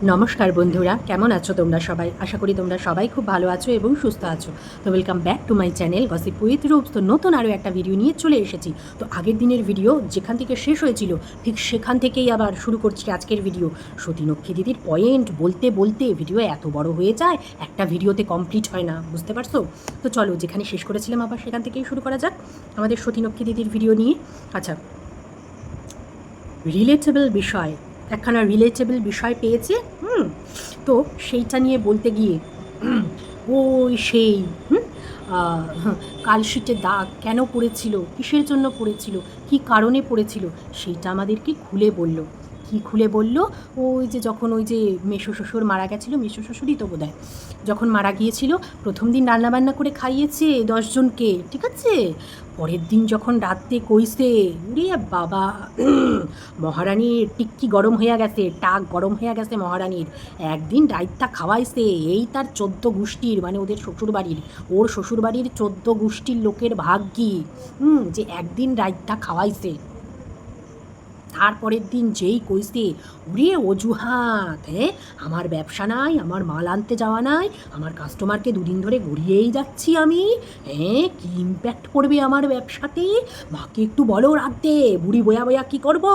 নমস্কার বন্ধুরা, কেমন আছো তোমরা সবাই? আশা করি তোমরা সবাই খুব ভালো আছো এবং সুস্থ আছো। তো welcome back to my channel gossip with Roop's. তো নতুন আরও একটা ভিডিও নিয়ে চলে এসেছি। তো আগের দিনের ভিডিও যেখান থেকে শেষ হয়েছিল ঠিক সেখান থেকেই আবার শুরু করছি আজকের ভিডিও। সতীনক্ষী দিদির পয়েন্ট বলতে বলতে ভিডিও এত বড় হয়ে যায়, একটা ভিডিওতে কমপ্লিট হয় না, বুঝতে পারছো? তো চলো, যেখানে শেষ করেছিলাম আবার সেখান থেকেই শুরু করা যাক আমাদের সতীনক্ষী দিদির ভিডিও নিয়ে। আচ্ছা, রিলেটেবল বিষয়, একখানা রিলেটেবল বিষয় পেয়েছে। তো সেইটা নিয়ে বলতে গিয়ে ওই সেই কালশিটে দাগ কেন পড়েছিল, কিসের জন্য পড়েছিল, কি কারণে পড়েছিল, সেইটা আমাদেরকে খুলে বলল। কি খুলে বলল? ওই যে যখন ওই যে মেসো শ্বশুর মারা গেছিলো, মেসো শ্বশুরই তো বোধহয়, যখন মারা গিয়েছিল প্রথম দিন রান্নাবান্না করে খাইয়েছে 10 জনকে, ঠিক আছে? পরের দিন যখন রাত্রে কইছে, রে বাবা, মহারানীর টিক্কি গরম হয়ে গেছে, টাক গরম হয়ে গেছে মহারানীর। একদিন রাইতা খাওয়াইছে, এই তার 14 গোষ্ঠীর, মানে ওদের শ্বশুরবাড়ির, ওর শ্বশুরবাড়ির 14 গোষ্ঠীর লোকের ভাগ্যি যে একদিন রাইতা খাওয়াইছে। তারপরের দিন যেই কইছে, ওরে অজুহাত, আমার ব্যবসা নাই, আমার মাল আনতে যাওয়া নাই, আমার কাস্টমারকে দুদিন ধরে ঘুরিয়েই যাচ্ছি আমি, কি ইম্প্যাক্ট পড়বে আমার ব্যবসাতে, মাকে একটু বলো রাঁধতে, বুড়ি বয়া বয়া কী করবো?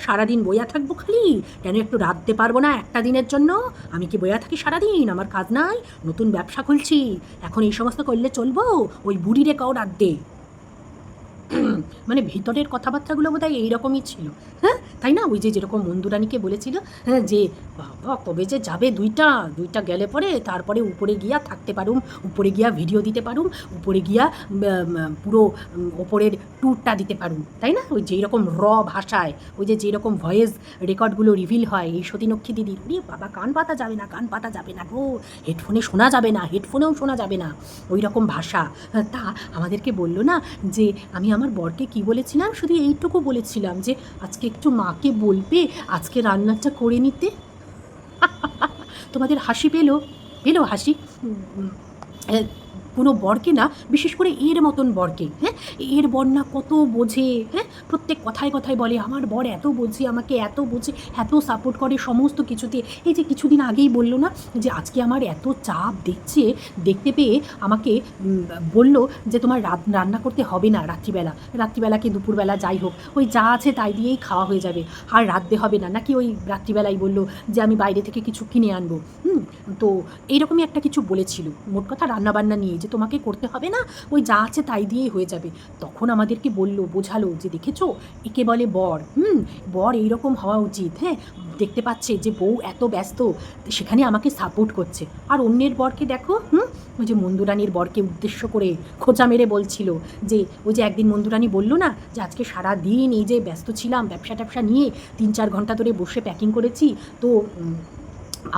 সারাদিন বয়া থাকবো খালি, কেন একটু রাঁধতে পারবো না একটা দিনের জন্য? আমি কি বয়া থাকি সারাদিন? আমার কাজ নাই, নতুন ব্যবসা খুলছি, এখন এই সমস্ত করলে চলবো? ওই বুড়িরে কাও রাঁধতে। মানে ভিতরের কথাবার্তাগুলো বোধহয় এইরকমই ছিল। হ্যাঁ, তাই না? ওই যে যেরকম মন্দুরানীকে বলেছিল, হ্যাঁ, যে বাবা কবে যে যাবে দুইটা দুইটা গেলে পরে তারপরে উপরে গিয়া থাকতে পারুম, উপরে গিয়া ভিডিও দিতে পারুম, উপরে গিয়া পুরো ওপরের ট্যুরটা দিতে পারুম, তাই না? ওই যেই রকম ভাষায়, ওই যে যেরকম ভয়েস রেকর্ডগুলো রিভিল হয় এই সতীনক্ষী দিদির, ওরে বাবা, কান পাতা যাবে না, কান পাতা যাবে না গো, হেডফোনে শোনা যাবে না, হেডফোনেও শোনা যাবে না, ওই রকম ভাষা। তা আমাদেরকে বললো না যে আমি আমার বরকে কি বলেছিলাম, শুধু এইটুকু বলেছিলাম যে আজকে একটু মাকে বলবে আজকে রান্নাটা করে নিতে। তোমাদের হাসি পেলো? পেলো হাসি? কোনো বরকে না, বিশেষ করে এর মতন বরকে, এর বর না কত বোঝে, প্রত্যেক কথায় কথায় বলে আমার বর এত বোঝে, আমাকে এত বোঝে, এত সাপোর্ট করে সমস্ত কিছুতে। এই যে কিছুদিন আগেই বললো না যে আজকে আমার এত চাপ দেখছে, দেখতে পেয়ে আমাকে বলল যে তোমার রান্না করতে হবে না রাত্রিবেলা কি দুপুরবেলা যাই হোক, ওই যা আছে তাই দিয়েই খাওয়া হয়ে যাবে, আর রাঁধতে হবে না, নাকি ওই রাত্রিবেলাই বললো যে আমি বাইরে থেকে কিছু কিনে আনবো। তো এইরকমই একটা কিছু বলেছিল, মোট কথা রান্নাবান্না নিয়ে, যে তোমাকে করতে হবে না, ওই যা আছে তাই দিয়েই হয়ে যাবে। তখন আমাদেরকে বললো, বোঝালো যে দেখেছো, একে বলে বর। বর এইরকম হওয়া উচিত। দেখতে পাচ্ছে যে বউ এত ব্যস্ত, সেখানে আমাকে সাপোর্ট করছে। আর অন্যের বরকে দেখো, ওই যে মন্দুরানীর বরকে উদ্দেশ্য করে খোঁচা মেরে বলছিল যে, ওই যে একদিন মন্দুরানী বললো না যে আজকে সারা দিন এই যে ব্যস্ত ছিলাম ব্যবসা নিয়ে, 3-4 ঘন্টা ধরে বসে প্যাকিং করেছি, তো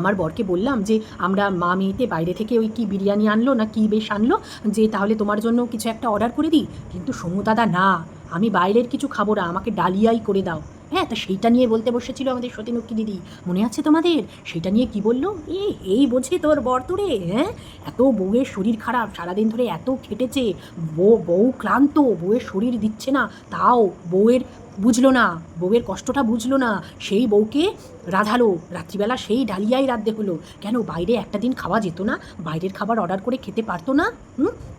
আমার বরকে বললাম যে আমরা মা মেয়েতে বাইরে থেকে ওই কি বিরিয়ানি আনলো না কি বেশ আনলো, যে তাহলে তোমার জন্য কিছু একটা অর্ডার করে দিই। কিন্তু সমু দাদা না, আমি বাইরের কিছু খাবো না, আমাকে ডালিয়াই করে দাও। তা সেইটা নিয়ে বলতে বসেছিল আমাদের সতীনক্ষী দিদি, মনে আছে তোমাদের? সেইটা নিয়ে কি বললো, এই বোঝে তোর বর তোরে, এত বউয়ের শরীর খারাপ, সারাদিন ধরে এত খেটেছে, বউ ক্লান্ত, বউয়ের শরীর দিচ্ছে না, তাও বুঝলো না, বউয়ের কষ্টটা বুঝলো না, সেই বউকে রাঁধালো, রাত্রিবেলা সেই ডালিয়াই রাঁধতে হলো। কেন বাইরে একটা দিন খাওয়া যেত না? বাইরের খাবার অর্ডার করে খেতে পারতো না?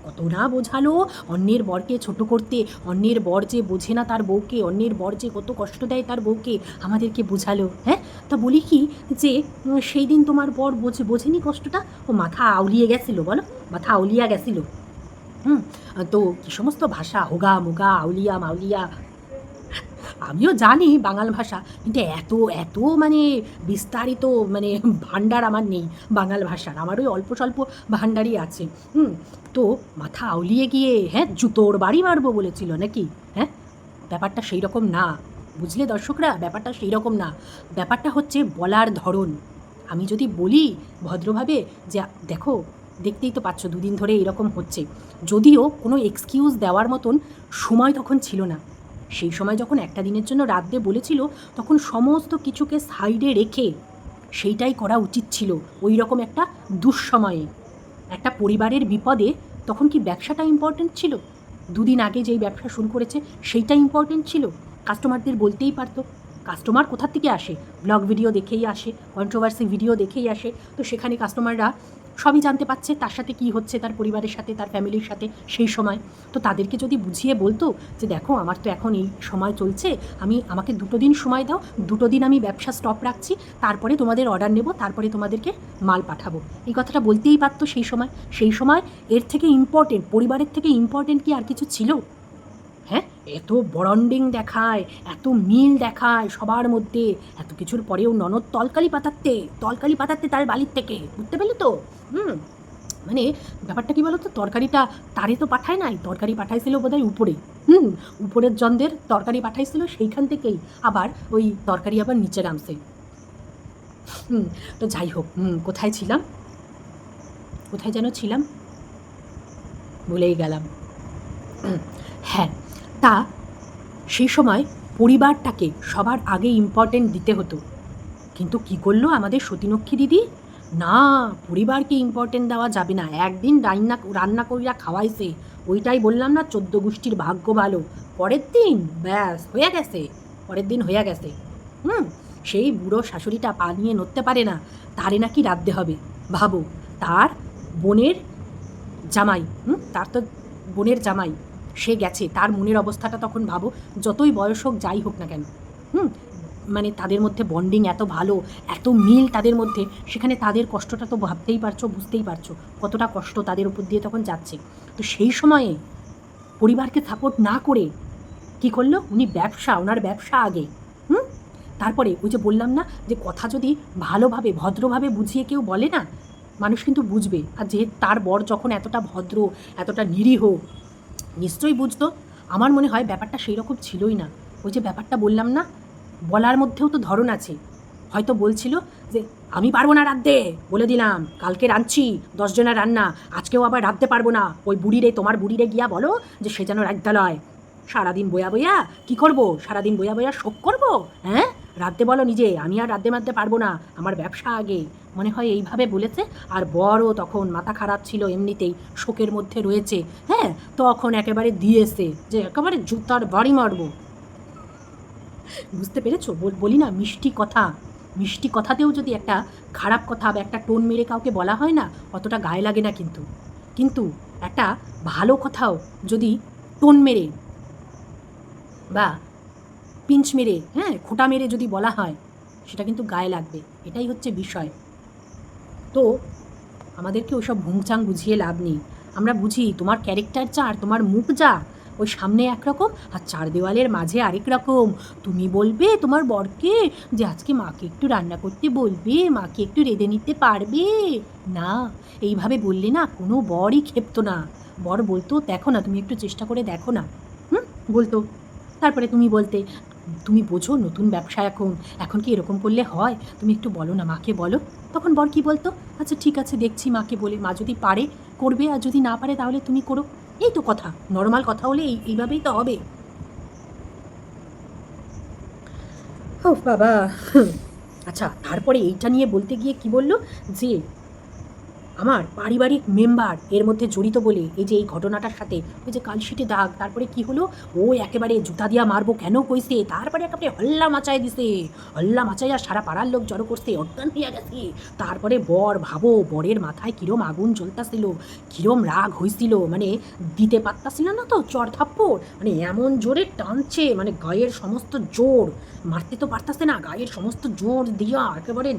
কত না বোঝালো, অন্যের বরকে ছোট করতে, অন্যের বর যে বোঝে না তার বউকে, অন্যের বর যে কত কষ্ট দেয় তার বউকে, আমাদেরকে বোঝালো। তা বলি কি যে সেই দিন তোমার বর বোঝেনি কষ্টটা, ও মাথা আউলিয়ে গেছিলো, বলো, মাথা আউলিয়া গেছিলো। তো কি সমস্ত ভাষা, হোগা মোগা আউলিয়া মাউলিয়া, আমিও জানি বাঙাল ভাষা, কিন্তু এত এত মানে বিস্তারিত মানে ভাণ্ডার আমার নেই বাঙাল ভাষার, আমার ওই অল্প স্বল্প ভাণ্ডারই আছে। তো মাথা আউলিয়ে গিয়ে জুতোর বাড়ি মারবো বলেছিল নাকি? ব্যাপারটা সেই রকম না, বুঝলে দর্শকরা, ব্যাপারটা সেই রকম না। ব্যাপারটা হচ্ছে বলার ধরন। আমি যদি বলি ভদ্রভাবে যে দেখো, দেখতেই তো পাচ্ছ দুদিন ধরে এরকম হচ্ছে, যদিও কোনো এক্সকিউজ দেওয়ার মতন সময় তখন ছিল না। সেই সময় যখন একটা দিনের জন্য রাঁধতে বলেছিল, তখন সমস্ত কিছুকে সাইডে রেখে সেইটাই করা উচিত ছিল। ওই রকম একটা দুঃসময়ে, একটা পরিবারের বিপদে, তখন কি ব্যবসাটা ইম্পর্ট্যান্ট ছিল? দুদিন আগে যেই ব্যবসা শুরু করেছে সেইটা ইম্পর্ট্যান্ট ছিল? কাস্টমারদের বলতেই পারতো কাস্টমার কোথার থেকে আসে? ব্লগ ভিডিও দেখেই আসে, কন্ট্রোভার্সি ভিডিও দেখেই আসে। তো সেখানে কাস্টমাররা সবই জানতে পারছে তার সাথে কী হচ্ছে, তার পরিবারের সাথে, তার ফ্যামিলির সাথে সেই সময়। তো তাদেরকে যদি বুঝিয়ে বলতো যে দেখো আমার তো এখন এই সময় চলছে, আমাকে 2 দিন সময় দাও, 2 দিন আমি ব্যবসা স্টপ রাখছি, তারপরে তোমাদের অর্ডার নেব, তারপরে তোমাদেরকে মাল পাঠাবো, এই কথাটা বলতেই পারতো সেই সময়। সেই সময় এর থেকে ইম্পর্টেন্ট, পরিবারের থেকে ইম্পর্টেন্ট কি আর কিছু ছিল? হ্যাঁ, এত বন্ডিং দেখায়, এত মিল দেখায় সবার মধ্যে, এত কিছুর পরেও ননদ তলকালি পাতাতে তার বালির থেকে, বুঝতে পারলি তো? মানে ব্যাপারটা কী বলো তো, তরকারিটা তারে তো পাঠায় নাই, তরকারি পাঠাইছিল বোধহয় উপরে, উপরের জনদের তরকারি পাঠাইছিল, সেইখান থেকেই আবার ওই তরকারি আবার নিচে নামছে। তো যাই হোক, কোথায় ছিলাম, কোথায় যেন ছিলাম, ভুলেই গেলাম। হ্যাঁ, তা সেই সময় পরিবারটাকে সবার আগে ইম্পর্টেন্ট দিতে হতো, কিন্তু কী করলো আমাদের সতীলক্ষ্মী দিদি, না, পরিবারকে ইম্পর্টেন্ট দেওয়া যাবে না, একদিন রান্না করিয়া খাওয়াইছে, ওইটাই বললাম না 14 গোষ্ঠীর ভাগ্য ভালো, পরের দিন ব্যাস হয়ে গেছে, পরের দিন হয়ে গেছে। সেই বুড়ো শাশুড়িটা পা নিয়ে নড়তে পারে না, তারে নাকি রাঁধতে হবে। ভাবো, তার বোনের জামাই, তার তো বোনের জামাই, সে গেছে, তার মনের অবস্থাটা তখন ভাবো, যতই বয়স হোক যাই হোক না কেন, মানে তাদের মধ্যে বন্ডিং এত ভালো, এত মিল তাদের মধ্যে, সেখানে তাদের কষ্টটা তো ভাবতেই পারছো, বুঝতেই পারছো কতটা কষ্ট তাদের উপর দিয়ে তখন যাচ্ছে। তো সেই সময়ে পরিবারকে সাপোর্ট না করে কি করলো উনি, ওনার ব্যবসা আগে, তারপরে ওই যে বললাম না যে কথা যদি ভালোভাবে ভদ্রভাবে বুঝিয়ে কেউ বলে না, মানুষ কিন্তু বুঝবে। আর যে তার বর যখন এতটা ভদ্র, এতটা নিরীহ, নিশ্চয়ই বুঝতো। আমার মনে হয় ব্যাপারটা সেই রকম ছিলই না। ওই যে ব্যাপারটা বললাম না, বলার মধ্যেও তো ধরন আছে, হয়তো বলছিল যে আমি পারবো না রাঁধতে, বলে দিলাম কালকে রাঁধছি 10 জনের রান্না, আজকেও আবার রাঁধতে পারবো না, ওই তোমার বুড়িরে গিয়া বলো যে সে যেন রাঁধতে লয়, সারাদিন বয়া বয়া কী করবো, সারাদিন বয়া বয়া শোক করবো, হ্যাঁ, রাঁধতে বলো নিজে, আমি আর রাঁধতে পারবো না, আমার ব্যবসা আগে, মনে হয় এইভাবে বলেছে। আর বড়ও তখন মাথা খারাপ ছিল, এমনিতেই শোকের মধ্যে রয়েছে, হ্যাঁ, তখন একেবারে দিয়েছে যে একেবারে জুতার বাড়ি মারবো। বুঝতে পেরেছো? বলি না, মিষ্টি কথাতেও যদি একটা খারাপ কথা বা একটা টোন মেরে কাউকে বলা হয় না, অতটা গায়ে লাগে না, কিন্তু একটা ভালো কথাও যদি টোন মেরে বা পিঞ্চ মেরে, হ্যাঁ, খোঁটা মেরে যদি বলা হয়, সেটা কিন্তু গায়ে লাগবে, এটাই হচ্ছে বিষয়। তো আমাদেরকে ওইসব ভুংচাং বুঝিয়ে লাভ নেই। আমরা বুঝি তোমার ক্যারেক্টার যা আর তোমার মুখ যা, ওই সামনে একরকম আর 4 দেওয়ালের মাঝে আরেক রকম। তুমি বলবে তোমার বরকে যে আজকে মাকে একটু রান্না করতে বলবে, মাকে একটু রেঁধে নিতে পারবে না, এইভাবে বললে না কোনো বরই খেপতো না। বর বলতো দেখো না, তুমি একটু চেষ্টা করে দেখো না, বলতো। তারপরে তুমি বলতে তুমি বোঝো নতুন ব্যবসা, এখন কি এরকম করলে হয়, তুমি একটু বলো না, মাকে বলো। তখন বর কী বলতো, আচ্ছা ঠিক আছে দেখছি মাকে বলে, মা যদি পারে করবে, আর যদি না পারে তাহলে তুমি করো, এই তো কথা, নর্মাল কথা হলে এইভাবেই তো হবে। ও বাবা। আচ্ছা, তারপরে এইটা নিয়ে বলতে গিয়ে কি বললো যে আমার পারিবারিক মেম্বার এর মধ্যে জড়িত বলে, এই যে এই ঘটনাটার সাথে ওই যে কালশিটে দাগ, তারপরে কি হলো, ও একেবারে জুতা দিয়া মারবো কেন কইছে, তারপরে একেবারে হল্লা মাচায় দিছে, হল্লা মাচাইয়া সারা পাড়ার লোক জড়ো করছে, অজ্ঞান হইয়া গেছে। তারপরে ভাবো বরের মাথায় কিরম আগুন জ্বলতাছিল, কিরম রাগ হইছিল, মানে দিতে পারতাছিল না তো চড় থাপ্পড়, মানে এমন জোরে টানছে, মানে গায়ের সমস্ত জোর, মারতে তো পারতাছে না, গায়ের সমস্ত জোর দিয়া একেবারে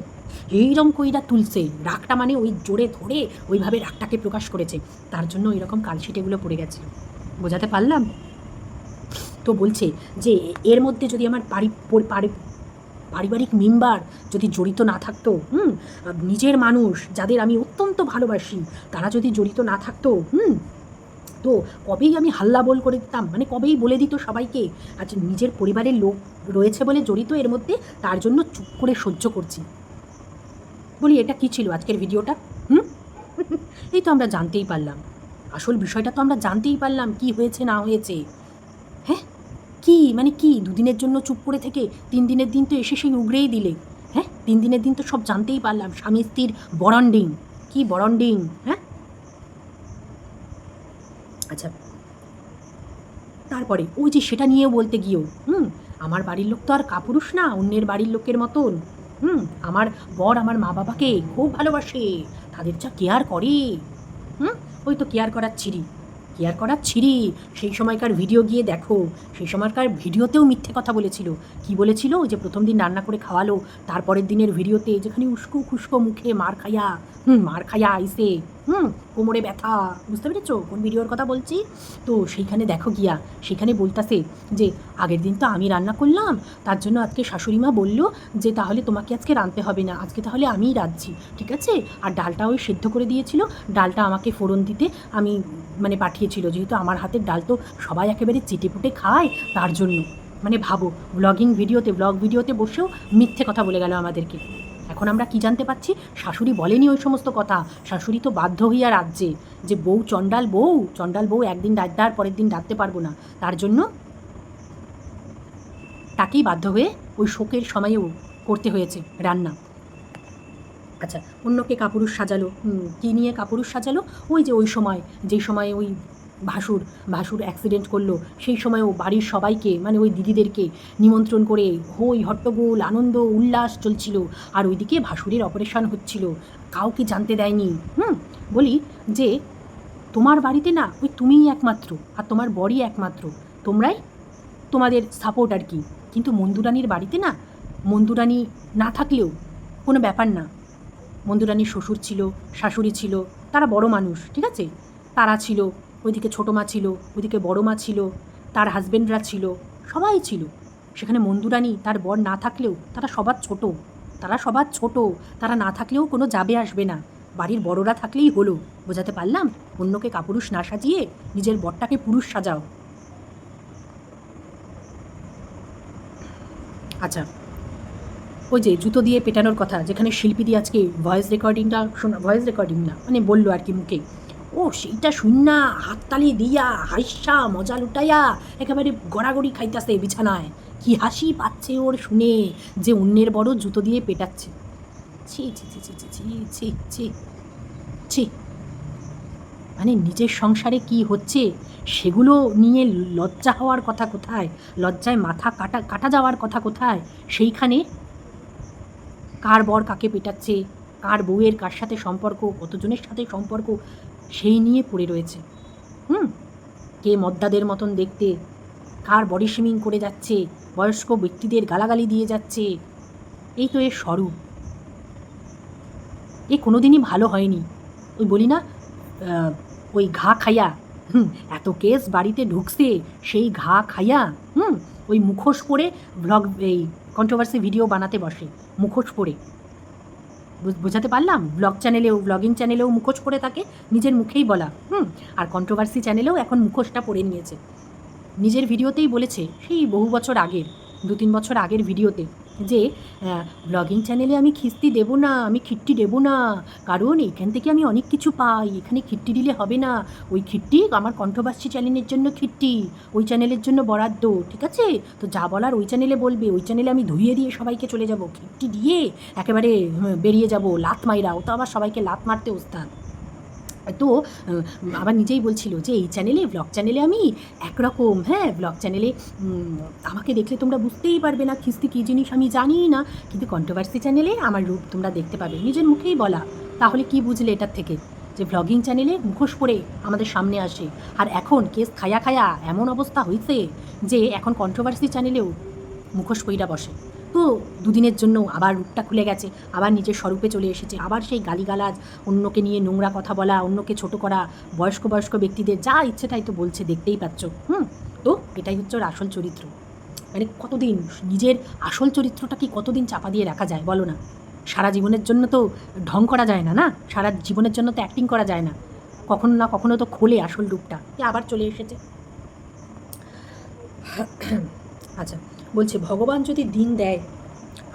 এইরকম কইরা তুলছে রাগটা, মানে ওই জোরে ধরে ওইভাবে রাগটাকে প্রকাশ করেছে, তার জন্য ওইরকম কালশিটেগুলো পড়ে গেছে। বোঝাতে পারলাম? তো বলছে যে এর মধ্যে যদি আমার পারিবারিক মেম্বার যদি জড়িত না থাকতো, নিজের মানুষ যাদের আমি অত্যন্ত ভালোবাসি, তারা যদি জড়িত না থাকতো, তো কবেই আমি হাল্লা বল করে দিতাম, মানে কবেই বলে দিত সবাইকে, আচ্ছা নিজের পরিবারের লোক রয়েছে বলে জড়িত এর মধ্যে, তার জন্য চুপ করে সহ্য করছি। বলি এটা কী ছিল আজকের ভিডিওটা? এই তো আমরা জানতেই পারলাম, আসল বিষয়টা তো আমরা জানতেই পারলাম কি হয়েছে না হয়েছে। হ্যাঁ, কি মানে কি 2 দিনের জন্য চুপ করে থেকে 3 দিনের দিন তো এসে সেই উগড়েই দিলে। হ্যাঁ, 3 দিনের দিন তো সব জানতেই পারলাম, স্বামী স্ত্রীর বরন্ডিং, কি বরন্ডিং। হ্যাঁ, আচ্ছা, তারপরে ওই যে সেটা নিয়েও বলতে গিয়েও আমার বাড়ির লোক তো আর কাপুরুষ না অন্যের বাড়ির লোকের মতন। আমার বর আমার মা বাবাকে খুব ভালোবাসে, তাদের যা কেয়ার করে। ওই তো কেয়ার করার ছিরি, কেয়ার করার ছিরি। সেই সময়কার ভিডিও গিয়ে দেখো, সেই সময়কার ভিডিওতেও মিথ্যে কথা বলেছিল। কি বলেছিল? ওই যে প্রথম দিন রান্না করে খাওয়ালো, তারপরের দিনের ভিডিওতে যেখানে উস্কো খুস্কো মুখে মার খাইয়া আইসে, কোমরে ব্যথা। বুঝতে পেরেছো কোন ভিডিওর কথা বলছি? তো সেইখানে দেখো গিয়া, সেখানে বলতাছে যে আগের দিন তো আমি রান্না করলাম, তার জন্য আজকে শাশুড়ি মা বললো যে তাহলে তোমাকে আজকে রাঁধতে হবে না, আজকে তাহলে আমিই রাঁধছি, ঠিক আছে? আর ডালটা ওই সেদ্ধ করে দিয়েছিল, ডালটা আমাকে ফোড়ন দিতে আমি মানে পাঠিয়েছিল, যেহেতু আমার হাতের ডাল তো সবাই একেবারে চেটেপুটে খায়, তার জন্য। মানে ভাবো, ব্লগ ভিডিওতে বসেও মিথ্যে কথা বলে গেল আমাদেরকে। এখন আমরা কি জানতে পাচ্ছি? শাশুড়ি বলেনি ওই সমস্ত কথা, শাশুড়ি তো বাধ্য হইয়া রাজ্যে, যে চণ্ডাল বউ একদিন রাঁধতে আর পরের দিন রাঁধতে পারবো না, তার জন্য তাকেই বাধ্য হয়ে ওই শোকের সময়েও করতে হয়েছে রান্না। আচ্ছা, অন্যকে কাপুরুষ সাজালো। কী নিয়ে কাপুরুষ সাজালো? ওই যে ওই সময়, যেই সময় ওই ভাসুর অ্যাক্সিডেন্ট করলো, সেই সময় ও বাড়ির সবাইকে মানে ওই দিদিদেরকে নিমন্ত্রণ করে হই হট্টগোল আনন্দ উল্লাস চলছিল, আর ওইদিকে ভাসুরের অপারেশন হচ্ছিল, কাউকে জানতে দেয়নি। বলি যে তোমার বাড়িতে না ওই তুমিই একমাত্র, আর তোমার বরই একমাত্র, তোমরাই তোমাদের সাপোর্ট আর কি। কিন্তু মন্দুরানির বাড়িতে না, মন্দুরানি না থাকলেও কোনো ব্যাপার না। মন্দুরানির শ্বশুর ছিল, শাশুড়ি ছিল, তারা বড় মানুষ, ঠিক আছে? তারা ছিল, ওইদিকে ছোটো মা ছিল, ওইদিকে বড় মা ছিল, তার হাজবেন্ডরা ছিল, সবাই ছিল। সেখানে মন্দুরানি তার বর না থাকলেও তারা সবার ছোট, তারা না থাকলেও কোনো যাবে আসবে না, বাড়ির বড়রা থাকলেই হলো। বোঝাতে পারলাম? অন্যকে কাপুরুষ না সাজিয়ে নিজের বরটাকে পুরুষ সাজাও। আচ্ছা, ওই যে জুতো দিয়ে পেটানোর কথা, যেখানে শিল্পীদি আজকে ভয়েস রেকর্ডিং না মানে বললো আর কি মুখে, ও সেইটা শুননা হাততালি দিয়া হাইসা মজা লুটাইয়া একেবারে গড়াগড়ি খাইতেছে বিছানায়। কি হাসি পাচ্ছে ওর শুনে, যে অন্যের বড় জুতো দিয়ে পেটাচ্ছে। ছি ছি ছি ছি ছি ছি ছি ছি। মানে নিজের সংসারে কি হচ্ছে সেগুলো নিয়ে লজ্জা হওয়ার কথা কোথায়, লজ্জায় মাথা কাটা যাওয়ার কথা কোথায়? সেইখানে কার বর কাকে পেটাচ্ছে, কার বউয়ের কার সাথে সম্পর্ক, কতজনের সাথে সম্পর্ক, সেই নিয়ে পড়ে রয়েছে। কে মদ্দাদের মতন দেখতে, কার বডি শেমিং করে যাচ্ছে, বয়স্ক ব্যক্তিদের গালাগালি দিয়ে যাচ্ছে। এই তো এর স্বরূপ। এ কোনো দিনই ভালো হয়নি। ওই বলি না, ওই ঘা খাইয়া, এত কেস বাড়িতে ঢুকছে, সেই ঘা খাইয়া ওই মুখোশ পরে এই কন্ট্রোভার্সি ভিডিও বানাতে বসে, মুখোশ পরে। বোঝাতে পারলাম? ব্লগিং চ্যানেলেও মুখোশ পরে থাকে, নিজের মুখেই বলা। আর কন্ট্রোভার্সি চ্যানেলেও এখন মুখোশটা পরে নিয়েছে। নিজের ভিডিওতেই বলেছে, সেই বহু বছর আগের 2-3 বছর আগের ভিডিওতে, যে ব্লগিং চ্যানেলে আমি খিস্তি দেবো না, আমি খিট্টি দেবো না, কারণ এইখান থেকে আমি অনেক কিছু পাই, এখানে খিট্টি দিলে হবে না, ওই খিট্টি আমার কন্ট্রোভার্সি চ্যানেলের জন্য খিট্টি, ওই চ্যানেলের জন্য বরাদ্দ, ঠিক আছে? তো যা বলার ওই চ্যানেলে বলবে, ওই চ্যানেলে আমি ধুইয়ে দিয়ে সবাইকে চলে যাব, খিট্টি দিয়ে একেবারে বেরিয়ে যাব লাত মাইরা। ও তো আবার সবাইকে লাত মারতে ওস্তাদ। তো আবার নিজেই বলছিল যে এই চ্যানেলে, ব্লগ চ্যানেলে আমি একরকম, ব্লগ চ্যানেলে আমাকে দেখলে তোমরা বুঝতেই পারবে না খিস্তি কী জিনিস আমি জানি না, কিন্তু কন্ট্রোভার্সি চ্যানেলে আমার রূপ তোমরা দেখতে পাবে। নিজের মুখেই বলা। তাহলে কি বুঝলে এটার থেকে? যে ব্লগিং চ্যানেলে মুখোশ পরে আমাদের সামনে আসে, আর এখন কেস খায়া এমন অবস্থা হয়েছে যে এখন কন্ট্রোভার্সি চ্যানেলেও মুখোশ পইরা বসে। তো দুদিনের জন্য আবার রূপটা খুলে গেছে, আবার নিজের স্বরূপে চলে এসেছে, আবার সেই গালিগালাজ, অন্যকে নিয়ে নোংরা কথা বলা, অন্যকে ছোট করা, বয়স্ক ব্যক্তিদের যা ইচ্ছে তাই তো বলছে, দেখতেই পাচ্ছ। তো এটাই হচ্ছে ওর আসল চরিত্র। মানে কতদিন নিজের আসল চরিত্রটা কি কতদিন চাপা দিয়ে রাখা যায় বলো না? সারা জীবনের জন্য তো ঢং করা যায় না, সারা জীবনের জন্য তো অ্যাক্টিং করা যায় না, কখনো না কখনো তো খোলে আসল রূপটা। আবার চলে এসেছে। আচ্ছা, বলছে ভগবান যদি দিন দেয়,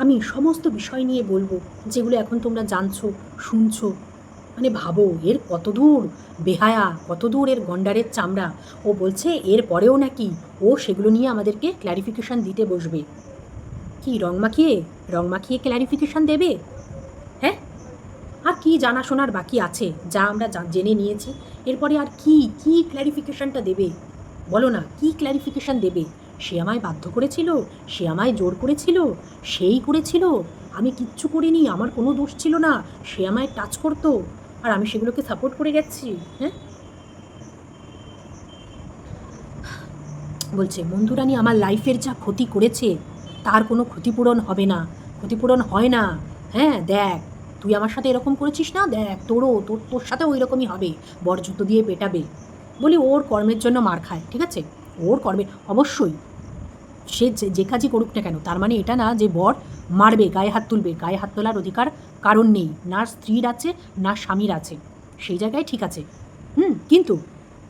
আমি সমস্ত বিষয় নিয়ে বলবো যেগুলো এখন তোমরা জানছো শুনছো। মানে ভাবো এর কতদূর বেহায়া, কতদূর এর গন্ডারের চামড়া। ও বলছে এর পরেও নাকি ও সেগুলো নিয়ে আমাদেরকে ক্ল্যারিফিকেশান দিতে বসবে। কি রং মাখিয়ে ক্ল্যারিফিকেশান দেবে? হ্যাঁ, আর কি জানাশোনার বাকি আছে যা আমরা জেনে নিয়েছি? এরপরে আর কি ক্ল্যারিফিকেশানটা দেবে বলো না? কি ক্ল্যারিফিকেশান দেবে? সে আমায় বাধ্য করেছিল, সে আমায় জোর করেছিল, সেই করেছিল, আমি কিচ্ছু করিনি, আমার কোনো দোষ ছিল না, সে আমায় টাচ করতো আর আমি সেগুলোকে সাপোর্ট করে যাচ্ছি। হ্যাঁ, বলছে মন্ধুরানী আমার লাইফের যা ক্ষতি করেছে তার কোনো ক্ষতিপূরণ হবে না, ক্ষতিপূরণ হয় না। হ্যাঁ দেখ, তুই আমার সাথে এরকম করেছিস না, দেখ তোর সাথেও ওই রকমই হবে, বরজুতো দিয়ে পেটাবে। বলি ওর কর্মের জন্য মার খায়, ঠিক আছে, ওর কর্মে অবশ্যই সে যে কাজই করুক না কেন, তার মানে এটা না যে বর মারবে, গায়ে হাত তুলবে। গায়ে হাত তোলার অধিকার কারণ নেই, না স্ত্রীর আছে না স্বামীর আছে, সেই জায়গায় ঠিক আছে। কিন্তু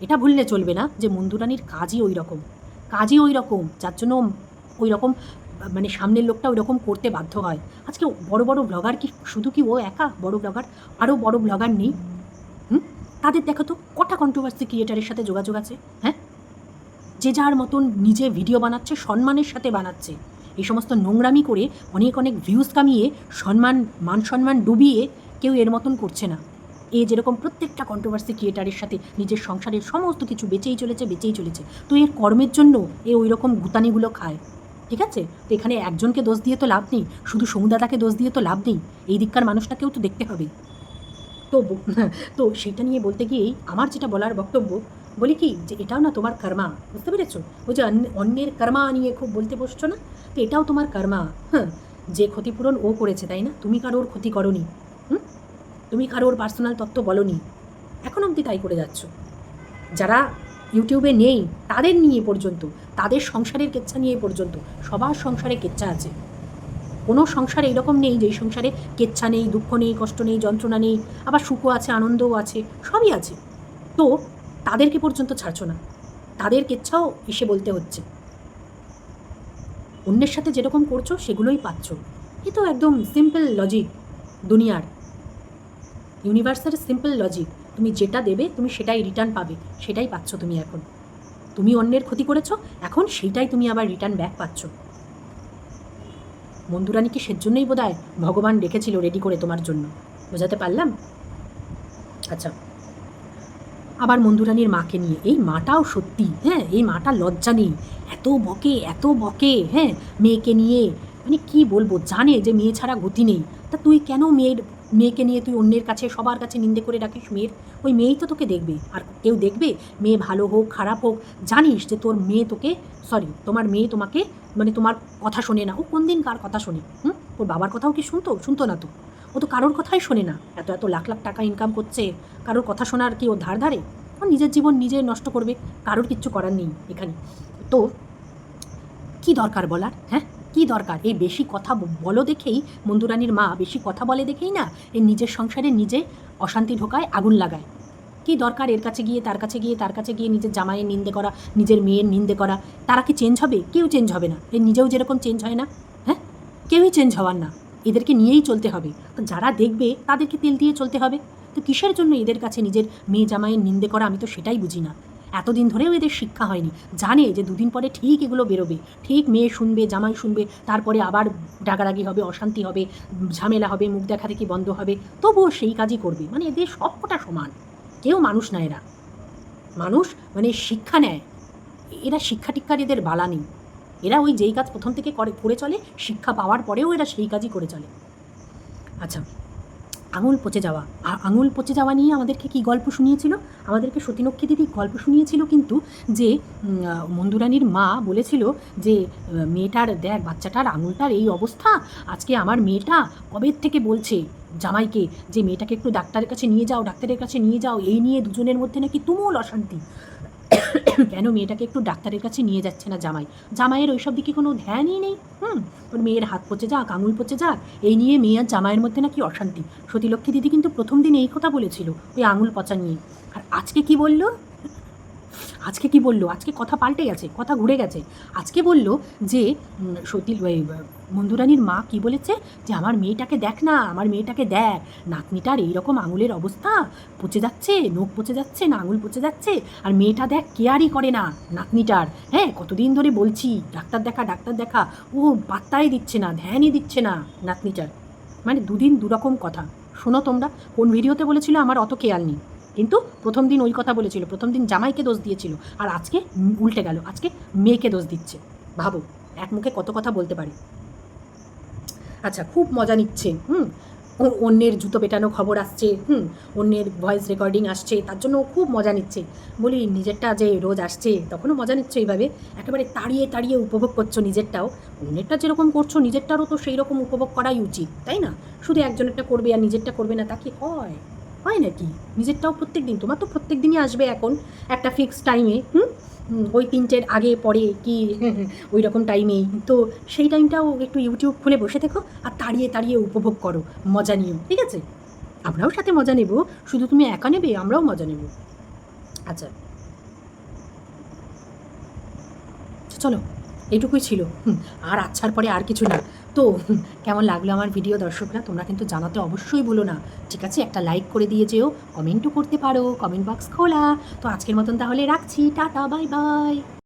এটা ভুললে চলবে না যে মন্দুরানির কাজই ওই রকম, কাজই ওই রকম, যার জন্য ওই রকম মানে সামনের লোকটা ওই রকম করতে বাধ্য হয়। আজকে বড় বড় ব্লগার কি শুধু কি ও একা বড় ব্লগার, আরও বড় ব্লগার নেই? তাদের দেখো তো কটা কন্ট্রোভার্সি ক্রিয়েটারের সাথে যোগাযোগ আছে। হ্যাঁ, যে যার মতন নিজে ভিডিও বানাচ্ছে, সম্মানের সাথে বানাচ্ছে, এই সমস্ত নোংরামি করে অনেক অনেক ভিউজ কামিয়ে মান সম্মান ডুবিয়ে কেউ এর মতন করছে না। এ যেরকম প্রত্যেকটা কন্ট্রোভার্সি ক্রিয়েটারের সাথে নিজের সংসারের সমস্ত কিছু বেঁচেই চলেছে, তো এর কর্মের জন্য এ ওই রকম গুতানিগুলো খায়। ঠিক আছে, তো এখানে একজনকে দোষ দিয়ে তো লাভ নেই, শুধু সমুদাদাকে দোষ দিয়ে তো লাভ নেই, এই দিককার মানুষটাকেও তো দেখতে হবে। তো তো সেটা নিয়ে বলতে গিয়েই আমার যেটা বলার বক্তব্য, বলি কি যে এটাও না তোমার কর্মা, বুঝতে পেরেছো? ওই যে অন্যের কর্মা নিয়ে খুব বলতে বসছো না, তো এটাও তোমার কর্মা। হ্যাঁ, যে ক্ষতিপূরণ ও করেছে, তাই না? তুমি কারোর ক্ষতি করনি, তুমি কারোর পার্সোনাল তথ্য বলনি, এখন অবধি তাই করে যাচ্ছ। যারা ইউটিউবে নেই তাদের নিয়ে পর্যন্ত, তাদের সংসারের কেচ্ছা নিয়ে পর্যন্ত, সবার সংসারে কেচ্ছা আছে। কোনো সংসার এইরকম নেই যে সংসারে কেচ্ছা নেই, দুঃখ নেই, কষ্ট নেই, যন্ত্রণা নেই, আবার সুখও আছে, আনন্দও আছে, সবই আছে। তো তাদেরকে পর্যন্ত ছাড়ছো না, তাদের কেচ্ছাও এসে বলতে হচ্ছে। অন্যের সাথে যেরকম করছো সেগুলোই পাচ্ছ। এ তো একদম সিম্পল লজিক, দুনিয়ার ইউনিভার্সের সিম্পল লজিক। তুমি যেটা দেবে তুমি সেটাই রিটার্ন পাবে, সেটাই পাচ্ছ তুমি এখন। তুমি অন্যের ক্ষতি করেছো, এখন সেইটাই তুমি আবার রিটার্ন ব্যাক পাচ্ছ। মন্দুরানীকে সেজন্যই বোধহয় ভগবান রেখেছিল রেডি করে তোমার জন্য, বোঝাতে পারলাম? আচ্ছা, আবার মন্দুরানীর মাকে নিয়ে, এই মাটাও সত্যি, হ্যাঁ, এই মাটা লজ্জা নেই, এত বকে, হ্যাঁ, মেয়েকে নিয়ে, মানে কি বলবো, জানে যে মেয়ে ছাড়া গতি নেই। তা তুই কেন মেয়েকে নিয়ে তুই অন্যের কাছে, সবার কাছে নিন্দে করে রাখিস মেয়ের? ওই মেয়েই তো তোকে দেখবে, আর কেউ দেখবে? মেয়ে ভালো হোক খারাপ হোক, জানিস যে তোর মেয়ে তোকে, তোমার মেয়ে তোমাকে, মানে তোমার কথা শোনে না। ও কোন দিন কার কথা শোনে? ওর বাবার কথাও কি শুনতো না তো? ও তো কারোর কথাই শোনে না। এত এত লাখ লাখ টাকা ইনকাম করছে, কারোর কথা শোনার কি ও ধারে? ও নিজের জীবন নিজে নষ্ট করবে, কারোর কিচ্ছু করার নেই এখানে। তো কি দরকার বলার? হ্যাঁ, কি দরকার? এই বেশি কথা বলো দেখেই, মন্দুরানীর মা বেশি কথা বলে দেখেই না এই নিজের সংসারে নিজে অশান্তি ঢোকায়, আগুন লাগায়। কি দরকার এর কাছে গিয়ে, তার কাছে গিয়ে নিজের জামাইয়ের নিন্দে করা, নিজের মেয়ের নিন্দে করা? তারা কি চেঞ্জ হবে? কেউ চেঞ্জ হবে না। এ নিজেও যেরকম চেঞ্জ হয় না, হ্যাঁ, কেউই চেঞ্জ হওয়ার না। এদেরকে নিয়েই চলতে হবে। তো যারা দেখবে তাদেরকে তেল দিয়ে চলতে হবে। তো কিসের জন্য এদের কাছে নিজের মেয়ে জামাইয়ের নিন্দে করা? আমি তো সেটাই বুঝি না। এতদিন ধরেও এদের শিক্ষা হয়নি, জানে যে দুদিন পরে ঠিক এগুলো বেরোবে, ঠিক মেয়ে শুনবে, জামাই শুনবে, তারপরে আবার রাগারাগি হবে, অশান্তি হবে, ঝামেলা হবে, মুখ দেখা দেখি বন্ধ হবে, তবুও সেই কাজই করবে। মানে এদের সবকটা সমান, কেউ মানুষ না এরা। মানুষ মানে শিক্ষা নেয়, এরা শিক্ষা টিক্ষার এদের বালা নেই। এরা ওই যেই কাজ প্রথম থেকে করে চলে, শিক্ষা পাওয়ার পরেও এরা সেই কাজই করে চলে। আচ্ছা, আঙুল পচে যাওয়া নিয়ে আমাদেরকে কি গল্প শুনিয়েছিল? আমাদেরকে সতীলক্ষ্মী দিদি গল্প শুনিয়েছিল কিন্তু, যে মন্দুরানীর মা বলেছিল যে মেয়েটার দেখ, বাচ্চাটার আঙুলটার এই অবস্থা, আজকে আমার মেয়েটা কবের থেকে বলছে জামাইকে যে মেয়েটাকে একটু ডাক্তারের কাছে নিয়ে যাও, এই নিয়ে দুজনের মধ্যে নাকি তুমুল অশান্তি। কেন মেয়েটাকে একটু ডাক্তারের কাছে নিয়ে যাচ্ছে না জামাইয়ের ওইসব দিকে কোনো ধ্যানই নেই। ওর মেয়ের হাত পচে যাক, আঙুল পচে যাক, এই নিয়ে মেয়ে আর জামাইয়ের মধ্যে নাকি অশান্তি। সতীলক্ষ্মী দিদি কিন্তু প্রথম দিন এই কথা বলেছিল, ওই আঙুল পচা নিয়ে। আর আজকে কি বললো? আজকে কথা পাল্টে গেছে, কথা ঘুরে গেছে। আজকে বলল যে মন্দুরানীর মা কি বলেছে, যে আমার মেয়েটাকে দেখ না, আমার মেয়েটাকে দেখ, নাতনিটার এইরকম আঙুলের অবস্থা, পচে যাচ্ছে, নখ পচে যাচ্ছে না আঙুল পচে যাচ্ছে, আর মেয়েটা দেখ কেয়ারই করে না নাতনিটার। হ্যাঁ, কতদিন ধরে বলছি ডাক্তার দেখা, ও পাত্তাই দিচ্ছে না, ধ্যানই দিচ্ছে না নাতনিটার। মানে দুদিন দুরকম কথা। শোনো তোমরা, কোন ভিডিওতে বলেছিল আমার অত খেয়াল নেই, কিন্তু প্রথম দিন ওই কথা বলেছিল, প্রথম দিন জামাইকে দোষ দিয়েছিল, আর আজকে উল্টে গেল, আজকে মেয়েকে দোষ দিচ্ছে। ভাবো এক মুখে কত কথা বলতে পারে। আচ্ছা, খুব মজা নিচ্ছে। অন্যের জুতো পেটানো খবর আসছে, অন্যের ভয়েস রেকর্ডিং আসছে, তার জন্য ও খুব মজা নিচ্ছে। বলি নিজেরটা যে রোজ আসছে তখনও মজা নিচ্ছ এইভাবে, একেবারে তাড়িয়ে তাড়িয়ে উপভোগ করছো নিজেরটাও। অন্যেরটা যেরকম করছো নিজেরটারও তো সেই রকম উপভোগ করাই উচিত, তাই না? শুধু একজনেরটা করবে আর নিজেরটা করবে না, তা কি হয়? হয় নাকি? নিজেরটাও প্রত্যেক দিন, তোমার তো প্রত্যেক দিনই আসবে এখন একটা ফিক্সড টাইমে। ওই 3টের আগে পরে কি ওই রকম টাইমেই তো, সেই টাইমটাও একটু ইউটিউব খুলে বসে থেকো আর তাড়িয়ে তাড়িয়ে উপভোগ করো, মজা নিও, ঠিক আছে? আমরাও সাথে মজা নেব, শুধু তুমি একা নেবে, আমরাও মজা নেব। আচ্ছা, চলো, এইটুকুই ছিল। আর আচ্ছার পরে আর কিছু না। তো কেমন লাগলো আমার ভিডিও দর্শকরা, তোমরা কিন্তু জানাতে অবশ্যই ভুলো না, ঠিক আছে? একটা লাইক করে দিয়ে যেও, কমেন্টও করতে পারো, কমেন্ট বক্স খোলা। তো আজকের মতন তাহলে রাখছি, টাটা, বাই বাই।